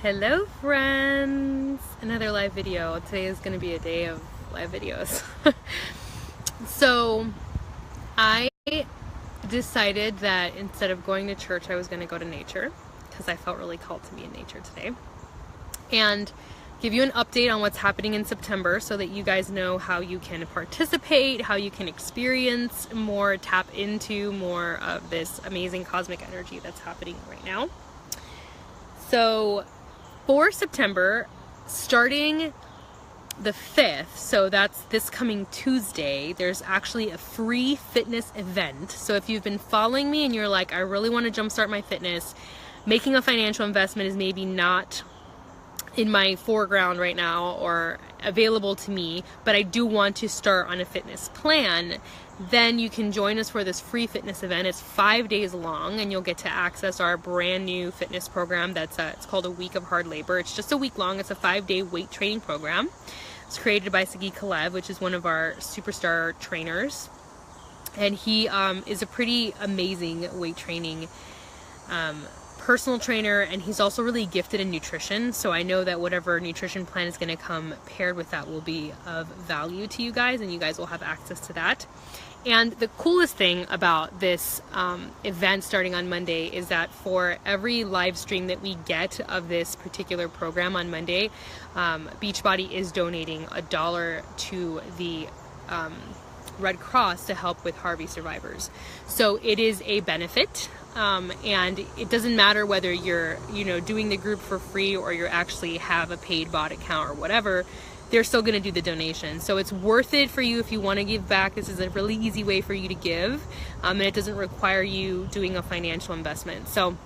Hello friends! Another live video. Today is going to be a day of live videos. So I decided that instead of going to church I was going to go to nature because I felt really called to be in nature today and give you an update on what's happening in September so that you guys know how you can participate, how you can experience more, tap into more of this amazing cosmic energy that's happening right now. So for September, starting the 5th, so that's this coming Tuesday, there's actually a free fitness event. So if you've been following me and you're like, I really want to jumpstart my fitness, making a financial investment is maybe not in my foreground right now or available to me, but I do want to start on a fitness plan, then you can join us for this free fitness event. It's 5 days long and you'll get to access our brand new fitness program it's called A Week of Hard Labor. It's just a week long. It's a 5-day weight training program. It's created by Sagi Kalev, which is one of our superstar trainers, and he is a pretty amazing weight training personal trainer, and he's also really gifted in nutrition, so I know that whatever nutrition plan is going to come paired with that will be of value to you guys, and you guys will have access to that. And the coolest thing about this event starting on Monday is that for every live stream that we get of this particular program on Monday, Beachbody is donating $1 to the Red Cross to help with Harvey survivors. So it is a benefit, and it doesn't matter whether you're doing the group for free or you actually have a paid bot account or whatever, they're still going to do the donation. So it's worth it for you if you want to give back. This is a really easy way for you to give, and it doesn't require you doing a financial investment. So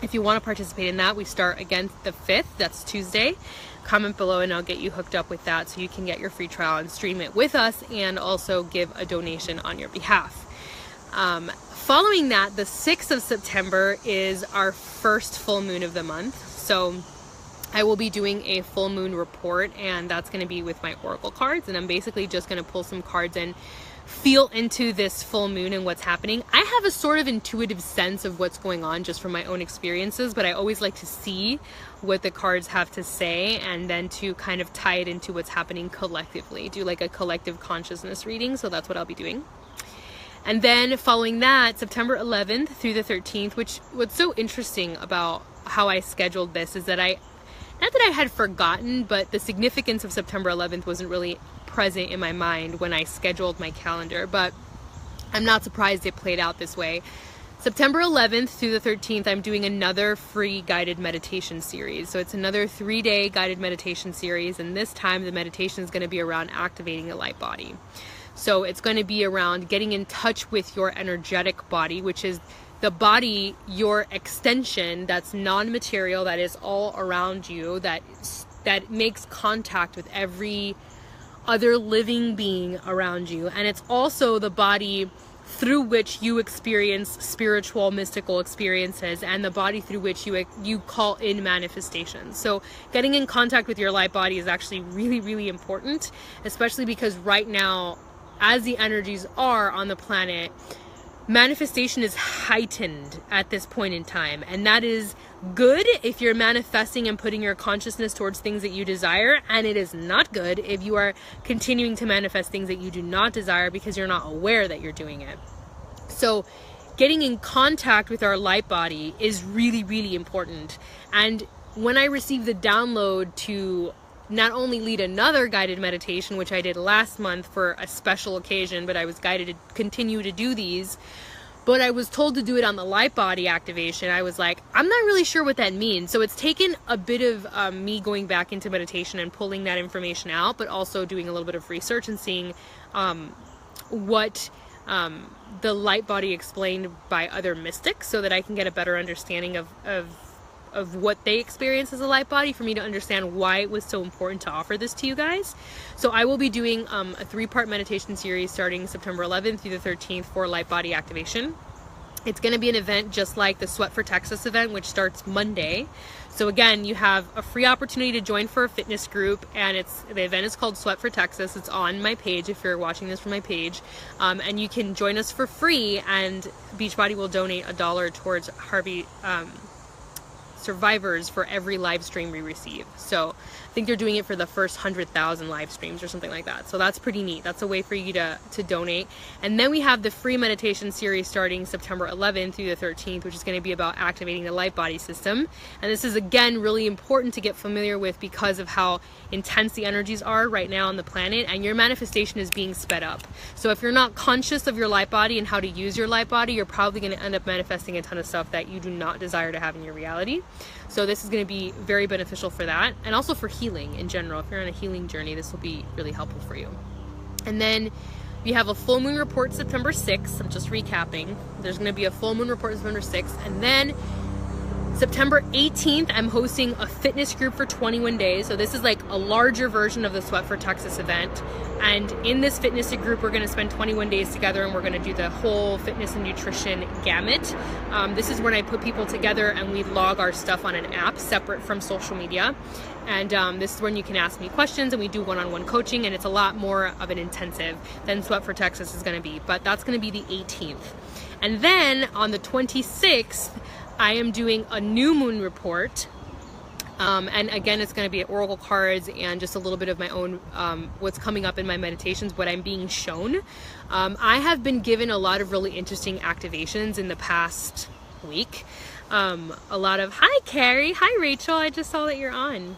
if you want to participate in that, we start again the 5th, that's Tuesday. Comment below and I'll get you hooked up with that so you can get your free trial and stream it with us and also give a donation on your behalf. Following that, the 6th of September is our first full moon of the month. So I will be doing a full moon report, and that's going to be with my oracle cards, and I'm basically just going to pull some cards and feel into this full moon and what's happening. I have a sort of intuitive sense of what's going on just from my own experiences, but I always like to see what the cards have to say and then to kind of tie it into what's happening collectively, do like a collective consciousness reading. So that's what I'll be doing. And then following that, September 11th through the 13th, what's so interesting about how I scheduled this is that not that I had forgotten, but the significance of September 11th wasn't really present in my mind when I scheduled my calendar, but I'm not surprised it played out this way. September 11th through the 13th, I'm doing another free guided meditation series. So it's another 3-day guided meditation series, and this time the meditation is going to be around activating the light body. So it's going to be around getting in touch with your energetic body, which is the body, your extension that's non-material, that is all around you, that makes contact with every other living being around you. And it's also the body through which you experience spiritual, mystical experiences, and the body through which you call in manifestations. So getting in contact with your light body is actually really, really important, especially because right now, as the energies are on the planet, manifestation is heightened at this point in time, and that is good if you're manifesting and putting your consciousness towards things that you desire, and it is not good if you are continuing to manifest things that you do not desire because you're not aware that you're doing it. So getting in contact with our light body is really, really important. And when I received the download to not only lead another guided meditation, which I did last month for a special occasion, but I was guided to continue to do these, but I was told to do it on the light body activation. I was like, I'm not really sure what that means. So it's taken a bit of me going back into meditation and pulling that information out, but also doing a little bit of research and seeing what the light body explained by other mystics so that I can get a better understanding of what they experience as a light body, for me to understand why it was so important to offer this to you guys. So I will be doing a 3-part meditation series starting September 11th through the 13th for light body activation. It's going to be an event just like the Sweat for Texas event, which starts Monday. So again, you have a free opportunity to join for a fitness group, and the event is called Sweat for Texas. It's on my page if you're watching this from my page, and you can join us for free, and Beachbody will donate $1 towards Harvey survivors for every live stream we receive. So I think they're doing it for the first 100,000 live streams or something like that. So that's pretty neat. That's a way for you to donate. And then we have the free meditation series starting September 11th through the 13th, which is going to be about activating the light body system. And this is, again, really important to get familiar with because of how intense the energies are right now on the planet, and your manifestation is being sped up. So if you're not conscious of your light body and how to use your light body, you're probably going to end up manifesting a ton of stuff that you do not desire to have in your reality. So this is going to be very beneficial for that, and also for healing in general. If you're on a healing journey, this will be really helpful for you. And then we have a full moon report September 6th. I'm just recapping. There's going to be a full moon report September 6th, and then September 18th, I'm hosting a fitness group for 21 days. So this is like a larger version of the Sweat for Texas event. And in this fitness group, we're going to spend 21 days together, and we're going to do the whole fitness and nutrition gamut. This is when I put people together and we log our stuff on an app separate from social media. And this is when you can ask me questions, and we do one-on-one coaching, and it's a lot more of an intensive than Sweat for Texas is going to be. But that's going to be the 18th. And then on the 26th, I am doing a new moon report, and again, it's going to be oracle cards and just a little bit of my own, what's coming up in my meditations, what I'm being shown. I have been given a lot of really interesting activations in the past week. A lot of, hi Carrie, hi Rachel, I just saw that you're on.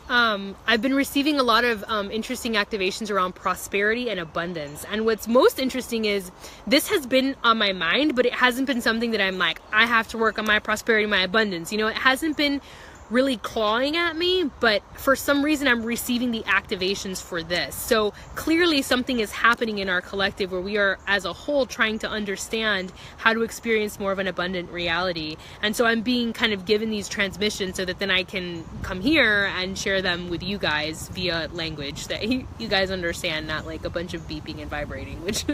I've been receiving a lot of interesting activations around prosperity and abundance. And what's most interesting is this has been on my mind, but it hasn't been something that I'm like, I have to work on my prosperity, my abundance. You know, it hasn't been really clawing at me, but for some reason I'm receiving the activations for this. So clearly something is happening in our collective where we are as a whole trying to understand how to experience more of an abundant reality. And so I'm being kind of given these transmissions so that then I can come here and share them with you guys via language that you guys understand, not like a bunch of beeping and vibrating, which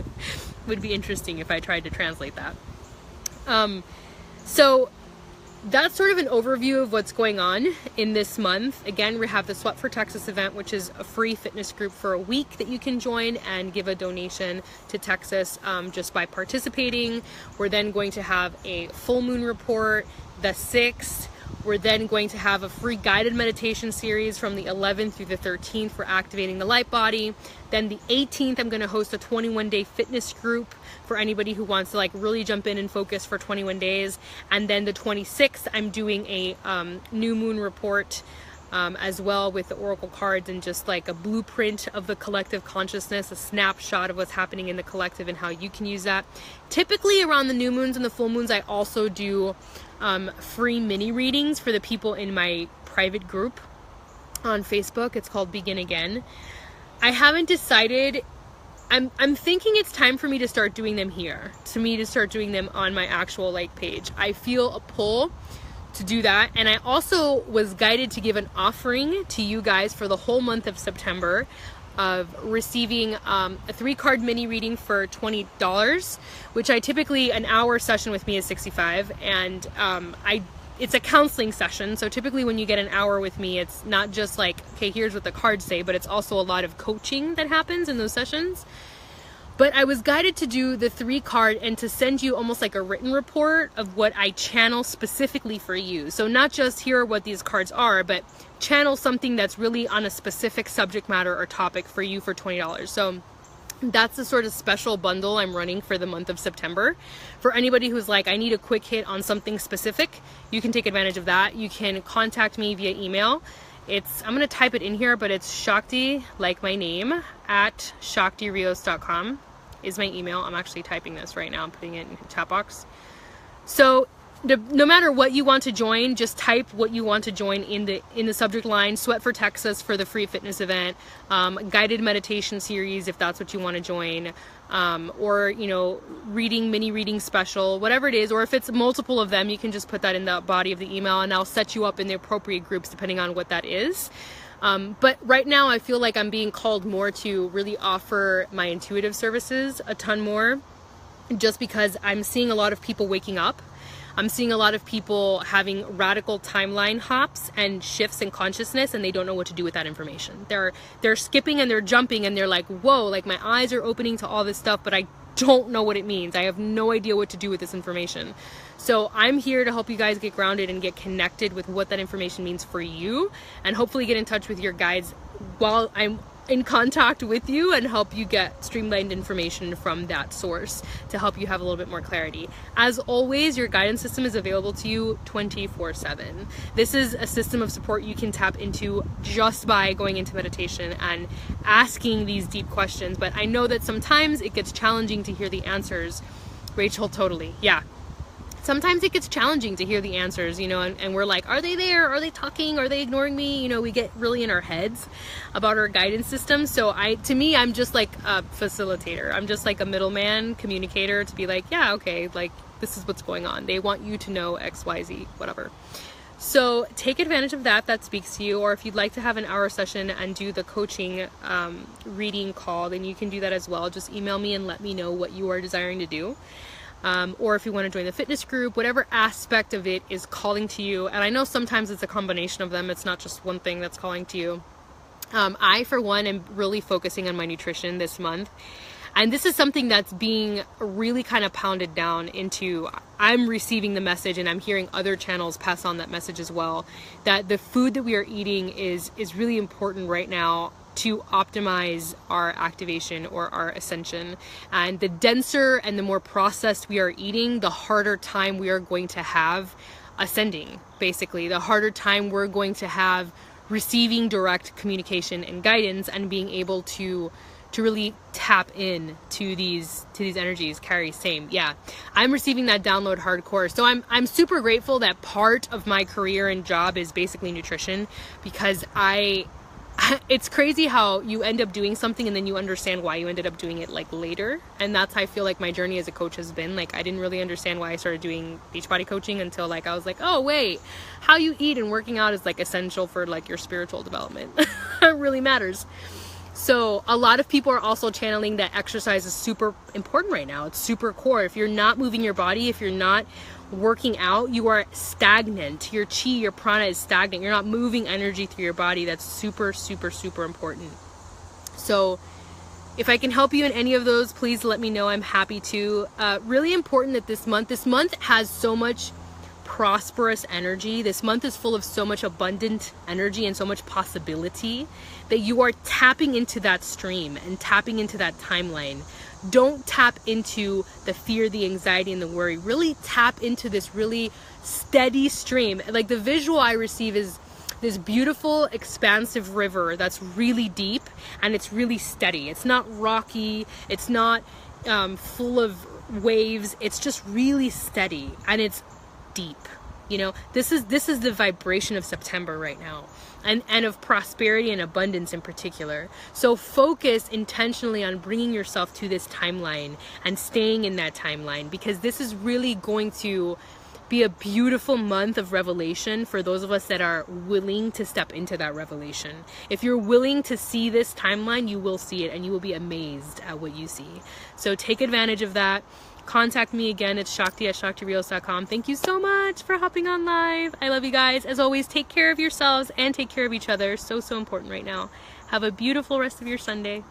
would be interesting if I tried to translate that. So that's sort of an overview of what's going on in this month. Again, we have the Sweat for Texas event, which is a free fitness group for a week that you can join and give a donation to Texas just by participating. We're then going to have a full moon report, the 6th. We're then going to have a free guided meditation series from the 11th through the 13th for activating the light body. Then the 18th, I'm going to host a 21-day fitness group for anybody who wants to like really jump in and focus for 21 days. And then the 26th, I'm doing a new moon report as well with the oracle cards and just like a blueprint of the collective consciousness, a snapshot of what's happening in the collective and how you can use that. Typically around the new moons and the full moons, I also do free mini readings for the people in my private group on Facebook. It's called Begin Again. I haven't decided. I'm thinking it's time for me to start doing them here, to start doing them on my actual like page. I feel a pull to do that, and I also was guided to give an offering to you guys for the whole month of September of receiving a 3-card mini reading for $20, which I typically, an hour session with me is $65, and it's a counseling session. So typically when you get an hour with me, it's not just like, okay, here's what the cards say, but it's also a lot of coaching that happens in those sessions. But I was guided to do the 3-card and to send you almost like a written report of what I channel specifically for you. So not just here are what these cards are, but channel something that's really on a specific subject matter or topic for you for $20. So that's the sort of special bundle I'm running for the month of September. For anybody who's like, I need a quick hit on something specific, you can take advantage of that. You can contact me via email. I'm going to type it in here, but it's Shakti, like my name, at ShaktiRios.com is my email. I'm actually typing this right now. I'm putting it in the chat box. So no matter what you want to join, just type what you want to join in the subject line. Sweat for Texas for the free fitness event, guided meditation series if that's what you want to join, or you know, mini reading special, whatever it is. Or if it's multiple of them, you can just put that in the body of the email, and I'll set you up in the appropriate groups depending on what that is. But right now I feel like I'm being called more to really offer my intuitive services a ton more, just because I'm seeing a lot of people waking up. I'm seeing a lot of people having radical timeline hops and shifts in consciousness, and they don't know what to do with that information. They're skipping and they're jumping, and they're like, whoa, like my eyes are opening to all this stuff, but I don't know what it means. I have no idea what to do with this information. So I'm here to help you guys get grounded and get connected with what that information means for you, and hopefully get in touch with your guides while I'm in contact with you and help you get streamlined information from that source to help you have a little bit more clarity. As always, your guidance system is available to you 24/7. This is a system of support you can tap into just by going into meditation and asking these deep questions. But I know that sometimes it gets challenging to hear the answers. Rachel, totally. Yeah. Sometimes it gets challenging to hear the answers, you know, and we're like, are they there? Are they talking? Are they ignoring me? You know, we get really in our heads about our guidance system. So to me, I'm just like a facilitator. I'm just like a middleman communicator to be like, yeah, okay, like this is what's going on. They want you to know X, Y, Z, whatever. So take advantage of that speaks to you. Or if you'd like to have an hour session and do the coaching reading call, then you can do that as well. Just email me and let me know what you are desiring to do. Or if you want to join the fitness group, whatever aspect of it is calling to you. And I know sometimes it's a combination of them. It's not just one thing that's calling to you. I, for one, am really focusing on my nutrition this month. And this is something that's being really kind of pounded down into. I'm receiving the message, and I'm hearing other channels pass on that message as well, that the food that we are eating is really important right now to optimize our activation or our ascension. And the denser and the more processed we are eating, the harder time we are going to have ascending, basically. The harder time we're going to have receiving direct communication and guidance and being able to really tap in to these energies. Carrie, same. Yeah, I'm receiving that download hardcore. So I'm super grateful that part of my career and job is basically nutrition, because it's crazy how you end up doing something and then you understand why you ended up doing it like later. And that's how I feel like my journey as a coach has been. Like, I didn't really understand why I started doing Beachbody coaching until like I was like, oh wait, how you eat and working out is like essential for like your spiritual development. It really matters. So a lot of people are also channeling that exercise is super important right now. It's super core. If you're not moving your body, if you're not working out, you are stagnant. Your chi, your prana is stagnant. You're not moving energy through your body. That's super, super, super important. So if I can help you in any of those, please let me know. I'm happy to. Really important that this month has so much prosperous energy. This month is full of so much abundant energy and so much possibility that you are tapping into that stream and tapping into that timeline. Don't tap into the fear, the anxiety, and the worry. Really tap into this really steady stream. Like, the visual I receive is this beautiful, expansive river that's really deep and it's really steady. It's not rocky. It's not full of waves. It's just really steady and it's deep. You know, this is the vibration of September right now, and of prosperity and abundance in particular. So focus intentionally on bringing yourself to this timeline and staying in that timeline, because this is really going to be a beautiful month of revelation for those of us that are willing to step into that revelation. If you're willing to see this timeline, you will see it and you will be amazed at what you see. So take advantage of that. Contact me again. It's Shakti@ShaktiReels.com. Thank you so much for hopping on live. I love you guys. As always, take care of yourselves and take care of each other. So important right now. Have a beautiful rest of your Sunday.